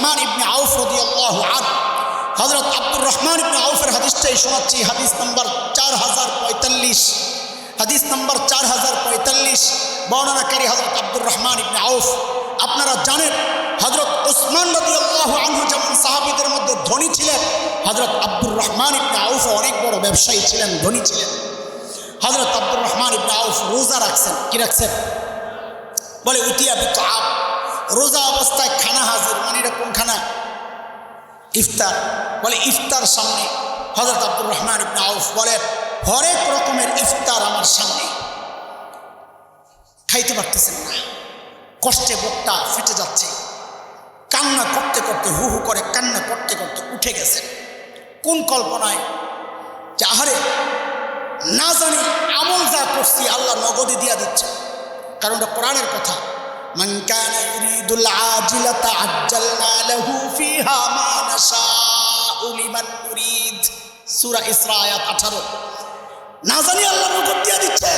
রহমান ইবনে আউফ রাদিয়াল্লাহু আনহু, হযরত আব্দুর রহমান ইবনে আউফের হাদিসটাই শোনাচ্ছি, হাদিস নম্বর 4045, হাদিস নম্বর 4045, বর্ণনাকারী হযরত আব্দুর রহমান ইবনে আউফ। আপনারা জানেন হযরত উসমান রাদিয়াল্লাহু আনহু যেমন সাহাবীদের মধ্যে ধনী ছিলেন, হযরত আব্দুর রহমান ইবনে আউফ অনেক বড় ব্যবসায়ী ছিলেন, ধনী ছিলেন। হযরত আব্দুর রহমান ইবনে আউফ রোজা রাখছেন। কি রাখছেন? বলে উতিয়া বিতআব, রোজা অবস্থায় খানা হাজির। মানে এটা কোন খানা? ইফতার। বলে ইফতার সামনে। হযরত আব্দুর রহমান ইবনে আউফ বলে হরেক রকমের ইফতার আমার সামনে, খাইতে পারতেছেন না, কষ্টে বুকটা ফেটে যাচ্ছে, কান্না করতে করতে হু হু করে কান্না করতে করতে উঠে গেছেন। কোন কল্পনায় যে আহারে না জানি আমল যা করছি আল্লাহ নগদে দিয়া দিচ্ছে, কারণ এটা কোরআনের কথা। মান কানা ইউরিদুল আজিলাতা আজ্জালনা লাহু ফিহা মা নাশাউ লিমান নুরিদ, সূরা ইসরা আয়াত 18। না জানি আল্লাহ নগদ দিয়া দিচ্ছে।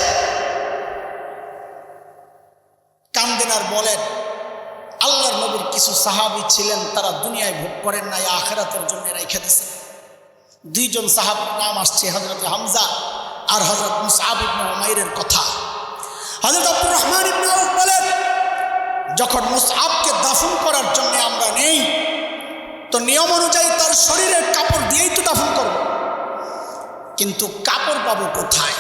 কান্দেন আর বলেন আল্লাহর নবীর কিছু সাহাবী ছিলেন, তারা দুনিয়ায় ভোগ করেন নাই, আখিরাতের জন্য রেখে দিয়েছেন। দুইজন সাহাবীর নাম আসছে, হযরত হামজা আর হযরত মুসআব ইবনে উমাইরের কথা। হযরত আব্দুর রহমান ইবনে আউফ বলেন যখন মুসআবকে দাফন করার জন্য আমরা নেই, তো নিয়ম অনুযায়ী তার শরীরের কাপড় দিয়েই তো দাফন করব, কিন্তু কাপড় পাবো কোথায়?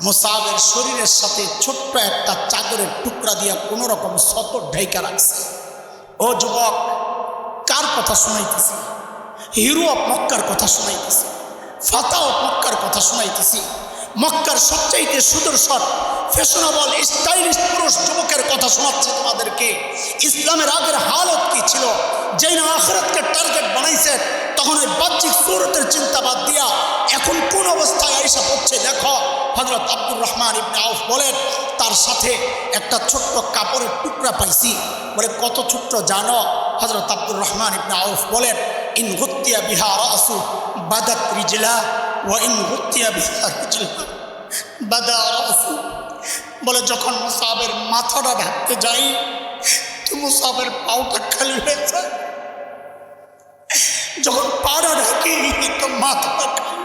মুসআবের শরীরের সাথে ছোট্ট একটা চাদরের টুকরা দিয়া কোনো রকম সতর ঢাইকা রাখছে। ও যুবক, কার কথা শোনাইতেছি? হিরো অফ মক্কার কথা শোনাইতেছি, ফাতা অফ মক্কার কথা শোনাইতেছি, মক্কার সবচাইতে সুদর্শন ফ্যাশনেবল স্টাইলিশ পুরুষ যুবকের কথা শোনাচ্ছে তোমাদেরকে। ইসলামের আগের হালত কি ছিল? যেই না আখিরাতকে টার্গেট বানাইছে, তখন ওই বাহ্যিক সুরতের চিন্তা বাদ দিয়া এখন কোন অবস্থায় আইসা পড়ছে দেখো। হযরত আব্দুর রহমান ইবনে আউফ বলেন তার সাথে একটা ছোট্ট কাপড়ের টুকরা পাইছি। বলে কত ছোট্ট জানো? হযরত আব্দুর রহমান ইবনে আউফ বলেন ইন গুতিয়া বিহা রাসু বাদাত রিজলা ওয়া ইন গুতিয়া বিহা রিজলা বাদা রাসু। বলে যখন মুসআবের মাথাটা ঢাকতে যাই তো মুসআবের পাওটা খালি হয়ে যায়, যখন পাটা ঢাকি তো মাথাটা খালি।